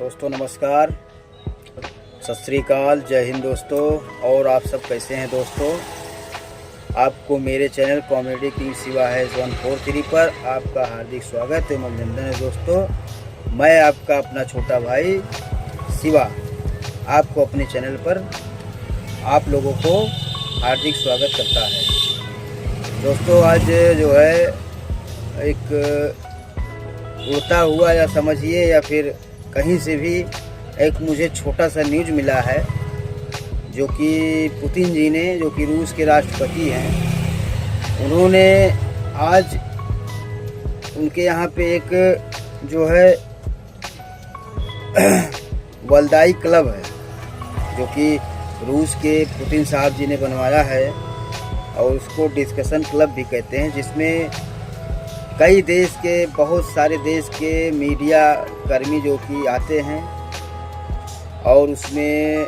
दोस्तों नमस्कार, सत श्री अकाल, जय हिंद दोस्तों। और आप सब कैसे हैं दोस्तों? आपको मेरे चैनल कॉमेडी किंग शिवा है 143 पर आपका हार्दिक स्वागत एवं अभिनंदन है दोस्तों। मैं आपका अपना छोटा भाई शिवा आपको अपने चैनल पर आप लोगों को हार्दिक स्वागत करता है। दोस्तों आज जो है एक उड़ता हुआ या समझिए या फिर कहीं से भी एक मुझे छोटा सा न्यूज़ मिला है, जो कि पुतिन जी ने, जो कि रूस के राष्ट्रपति हैं, उन्होंने आज उनके यहाँ पे एक जो है वल्दाई क्लब है, जो कि रूस के पुतिन साहब जी ने बनवाया है और उसको डिस्कशन क्लब भी कहते हैं, जिसमें कई देश के, बहुत सारे देश के मीडिया कर्मी जो कि आते हैं और उसमें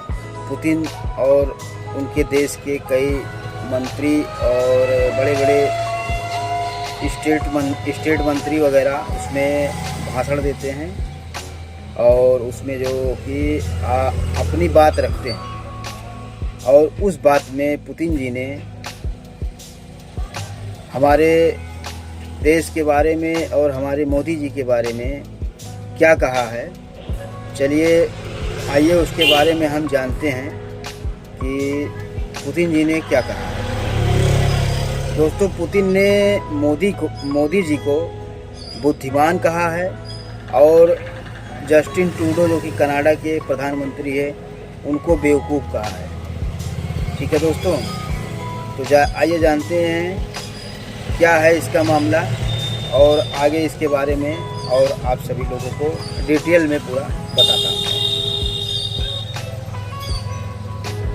पुतिन और उनके देश के कई मंत्री और बड़े बड़े स्टेट मंत्री वगैरह उसमें भाषण देते हैं और उसमें जो कि अपनी बात रखते हैं। और उस बात में पुतिन जी ने हमारे देश के बारे में और हमारे मोदी जी के बारे में क्या कहा है, चलिए आइए उसके बारे में हम जानते हैं कि पुतिन जी ने क्या कहा है। दोस्तों, पुतिन ने मोदी जी को बुद्धिमान कहा है और जस्टिन ट्रूडो जो कि कनाडा के प्रधानमंत्री है उनको बेवकूफ़ कहा है। ठीक है दोस्तों, तो आइए जानते हैं क्या है इसका मामला और आगे इसके बारे में और आप सभी लोगों को डिटेल में पूरा बताता हूँ।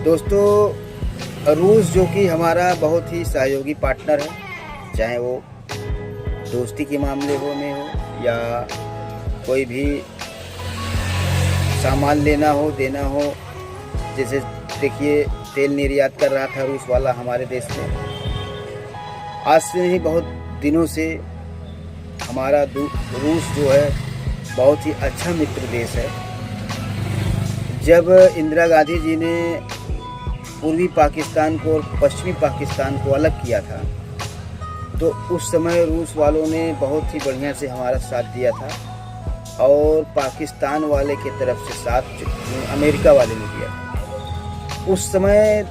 दोस्तों, रूस जो कि हमारा बहुत ही सहयोगी पार्टनर है, चाहे वो दोस्ती के मामले में हो या कोई भी सामान लेना हो देना हो। जैसे देखिए, तेल निर्यात कर रहा था रूस वाला हमारे देश में, आज से नहीं बहुत दिनों से हमारा रूस जो है बहुत ही अच्छा मित्र देश है। जब इंदिरा गांधी जी ने पूर्वी पाकिस्तान को और पश्चिमी पाकिस्तान को अलग किया था, तो उस समय रूस वालों ने बहुत ही बढ़िया से हमारा साथ दिया था और पाकिस्तान वाले की तरफ से साथ अमेरिका वाले ने दिया था। उस समय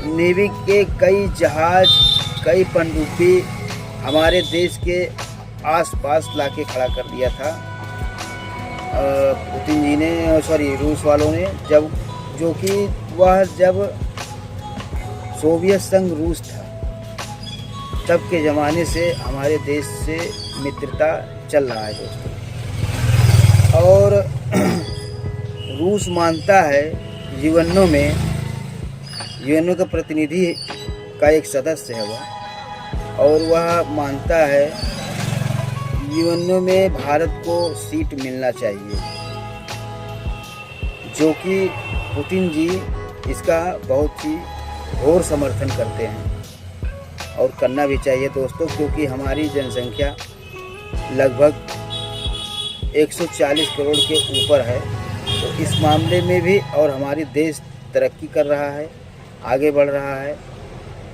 नेवी के कई जहाज, कई पनडुब्बी हमारे देश के आसपास लाके खड़ा कर दिया था पुतिन जी ने, रूस वालों ने, जब सोवियत संघ रूस था तब के ज़माने से हमारे देश से मित्रता चल रहा है दोस्तों। और रूस मानता है यूएनओ का प्रतिनिधि का एक सदस्य है वह, और वह मानता है यूएनओ में भारत को सीट मिलना चाहिए, जो कि पुतिन जी इसका बहुत ही घोर समर्थन करते हैं और करना भी चाहिए दोस्तों, क्योंकि हमारी जनसंख्या लगभग 140 करोड़ के ऊपर है। तो इस मामले में भी और हमारी देश तरक्की कर रहा है, आगे बढ़ रहा है,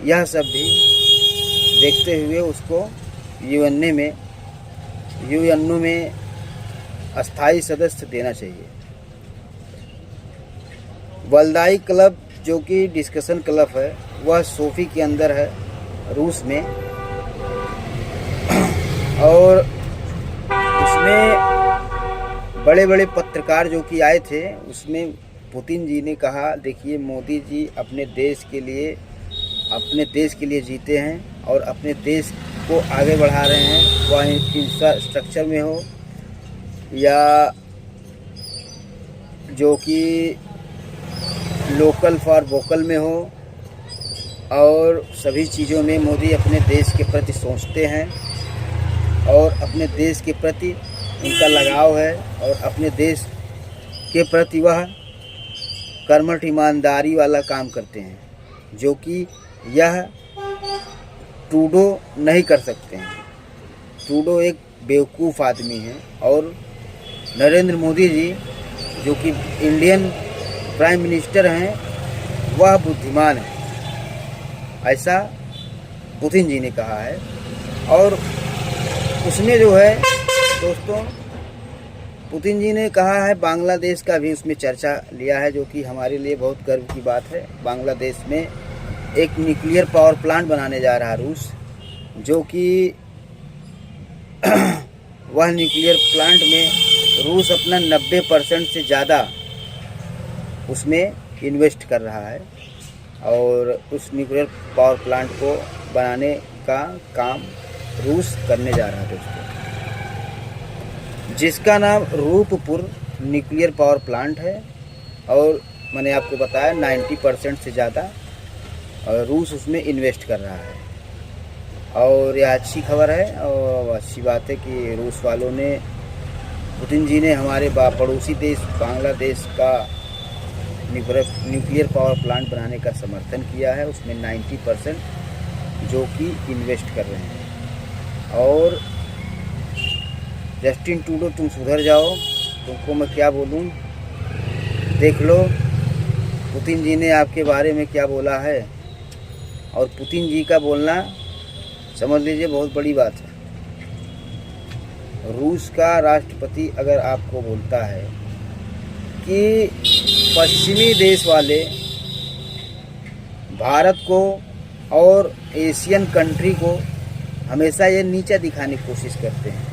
यह सब भी देखते हुए उसको यूएनओ में अस्थाई सदस्य देना चाहिए। वल्दाई क्लब जो कि डिस्कशन क्लब है, वह सोफी के अंदर है रूस में, और उसमें बड़े बड़े पत्रकार जो कि आए थे, उसमें पुतिन जी ने कहा, देखिए मोदी जी अपने देश के लिए जीते हैं और अपने देश को आगे बढ़ा रहे हैं, वह इंफ्रास्ट्रक्चर में हो या जो कि लोकल फॉर वोकल में हो, और सभी चीज़ों में मोदी अपने देश के प्रति सोचते हैं और अपने देश के प्रति उनका लगाव है और अपने देश के प्रति वह कर्मठ ईमानदारी वाला काम करते हैं, जो कि यह ट्रूडो नहीं कर सकते हैं। ट्रूडो एक बेवकूफ़ आदमी है और नरेंद्र मोदी जी जो कि इंडियन प्राइम मिनिस्टर हैं वह बुद्धिमान है, ऐसा पुतिन जी ने कहा है। और उसमें जो है दोस्तों, पुतिन जी ने कहा है बांग्लादेश का भी उसमें चर्चा लिया है, जो कि हमारे लिए बहुत गर्व की बात है। बांग्लादेश में एक न्यूक्लियर पावर प्लांट बनाने जा रहा है रूस, जो कि वह न्यूक्लियर प्लांट में रूस अपना 90% से ज़्यादा उसमें इन्वेस्ट कर रहा है और उस न्यूक्लियर पावर प्लांट को बनाने का काम रूस करने जा रहा है दोस्तों, जिसका नाम रूपपुर न्यूक्लियर पावर प्लांट है। और मैंने आपको बताया 90% से ज़्यादा रूस उसमें इन्वेस्ट कर रहा है। और यह अच्छी खबर है और अच्छी बात है कि रूस वालों ने, पुतिन जी ने हमारे पड़ोसी देश बांग्लादेश का न्यूक्लियर पावर प्लांट बनाने का समर्थन किया है। उसमें 90% जो कि इन्वेस्ट कर रहे हैं। और जस्टिन ट्रूडो, तुम सुधर जाओ, तुमको मैं क्या बोलूं, देख लो पुतिन जी ने आपके बारे में क्या बोला है। और पुतिन जी का बोलना समझ लीजिए बहुत बड़ी बात है। रूस का राष्ट्रपति अगर आपको बोलता है कि पश्चिमी देश वाले भारत को और एशियन कंट्री को हमेशा ये नीचा दिखाने की कोशिश करते हैं,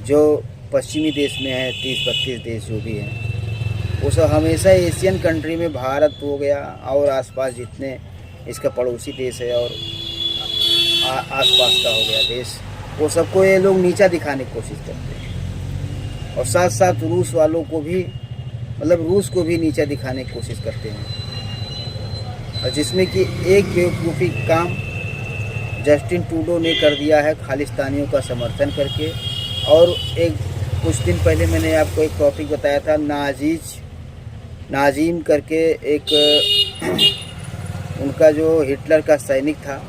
जो पश्चिमी देश में है 30-32 देश जो भी हैं, वो सब हमेशा एशियन कंट्री में भारत हो गया और आसपास जितने इसका पड़ोसी देश है और आसपास का हो गया देश, वो सबको ये लोग नीचा दिखाने की कोशिश करते हैं। और साथ साथ रूस वालों को भी, मतलब रूस को भी नीचा दिखाने की कोशिश करते हैं। और जिसमें कि एक बेवकूफ़ी काम जस्टिन ट्रूडो ने कर दिया है खालिस्तानियों का समर्थन करके। और एक कुछ दिन पहले मैंने आपको एक टॉपिक बताया था, नाजीम करके एक उनका जो हिटलर का सैनिक था,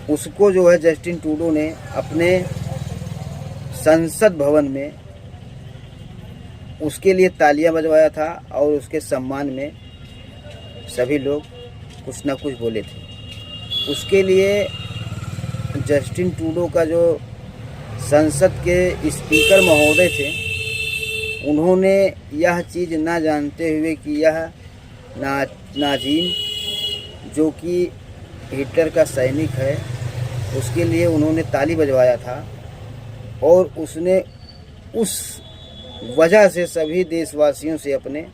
उसको जो है जस्टिन ट्रूडो ने अपने संसद भवन में उसके लिए तालियां बजवाया था और उसके सम्मान में सभी लोग कुछ ना कुछ बोले थे। उसके लिए जस्टिन ट्रूडो का जो संसद के स्पीकर महोदय थे, उन्होंने यह चीज़ ना जानते हुए कि यह नाजीम जो कि हिटलर का सैनिक है, उसके लिए उन्होंने ताली बजवाया था। और उसने उस वजह से सभी देशवासियों से अपने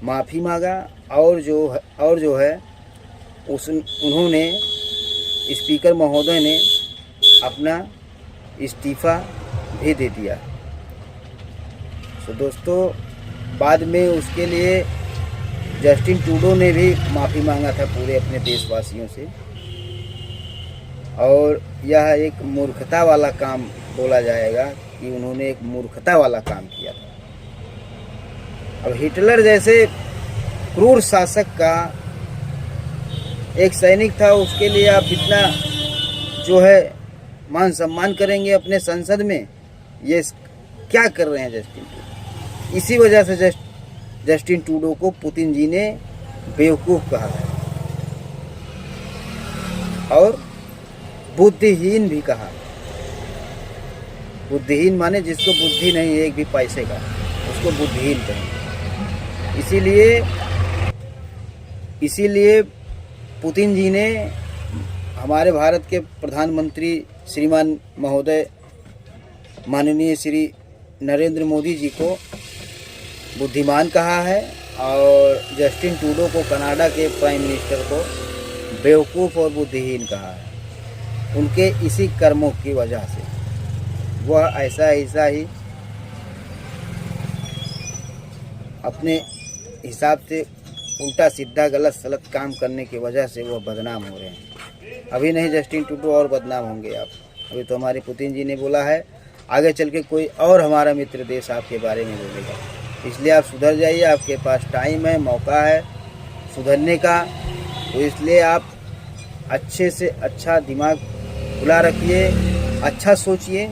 माफ़ी मांगा और जो है उन्होंने स्पीकर महोदय ने अपना इस्तीफ़ा भी दे दिया। तो दोस्तों, बाद में उसके लिए जस्टिन ट्रूडो ने भी माफ़ी मांगा था पूरे अपने देशवासियों से। और यह एक मूर्खता वाला काम बोला जाएगा कि उन्होंने एक मूर्खता वाला काम किया था। अब हिटलर जैसे क्रूर शासक का एक सैनिक था, उसके लिए आप इतना जो है मान सम्मान करेंगे अपने संसद में, ये क्या कर रहे हैं जस्टिन ट्रूडो। इसी वजह से जस्टिन ट्रूडो को पुतिन जी ने बेवकूफ़ कहा है और बुद्धिहीन भी कहा। बुद्धिहीन माने जिसको बुद्धि नहीं है एक भी पैसे का, उसको बुद्धिहीन कहेंगे। इसीलिए पुतिन जी ने हमारे भारत के प्रधानमंत्री श्रीमान महोदय माननीय श्री नरेंद्र मोदी जी को बुद्धिमान कहा है और जस्टिन ट्रूडो को, कनाडा के प्राइम मिनिस्टर को, बेवकूफ़ और बुद्धिहीन कहा है। उनके इसी कर्मों की वजह से वह ऐसा ही अपने हिसाब से उल्टा सीधा गलत सलत काम करने की वजह से वह बदनाम हो रहे हैं। अभी नहीं जस्टिन ट्रूडो और बदनाम होंगे आप। अभी तो हमारे पुतिन जी ने बोला है, आगे चल के कोई और हमारा मित्र देश आपके बारे में बोलेगा। इसलिए आप सुधर जाइए, आपके पास टाइम है, मौका है सुधरने का। तो इसलिए आप अच्छे से अच्छा दिमाग खुला रखिए, अच्छा सोचिए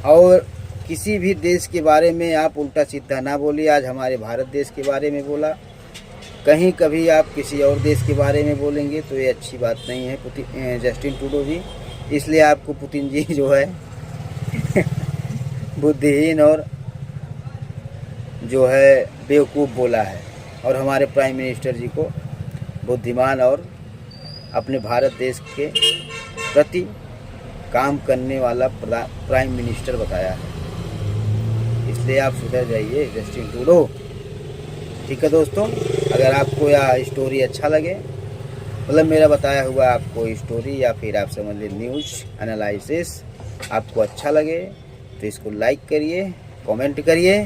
और किसी भी देश के बारे में आप उल्टा सीधा ना बोलिए। आज हमारे भारत देश के बारे में बोला, कहीं कभी आप किसी और देश के बारे में बोलेंगे तो ये अच्छी बात नहीं है जस्टिन ट्रूडो जी। इसलिए आपको पुतिन जी जो है बुद्धिहीन और जो है बेवकूफ़ बोला है, और हमारे प्राइम मिनिस्टर जी को बुद्धिमान और अपने भारत देश के प्रति काम करने वाला प्राइम मिनिस्टर बताया है। इसलिए आप सुधर जाइए जस्टिन ट्रूडो। ठीक है दोस्तों, अगर आपको यह स्टोरी अच्छा लगे, मतलब मेरा बताया हुआ आपको स्टोरी या फिर आप समझ लीजिए न्यूज़ एनालिसिस आपको अच्छा लगे तो इसको लाइक करिए, कमेंट करिए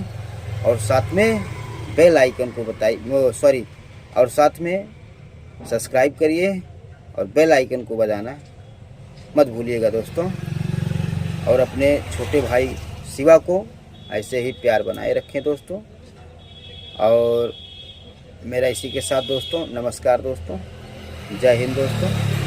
और साथ में बेल आइकन को बताइए, और साथ में सब्सक्राइब करिए और बेल आइकन को बजाना मत भूलिएगा दोस्तों। और अपने छोटे भाई शिवा को ऐसे ही प्यार बनाए रखें दोस्तों। और मेरा इसी के साथ दोस्तों नमस्कार दोस्तों, जय हिंद दोस्तों।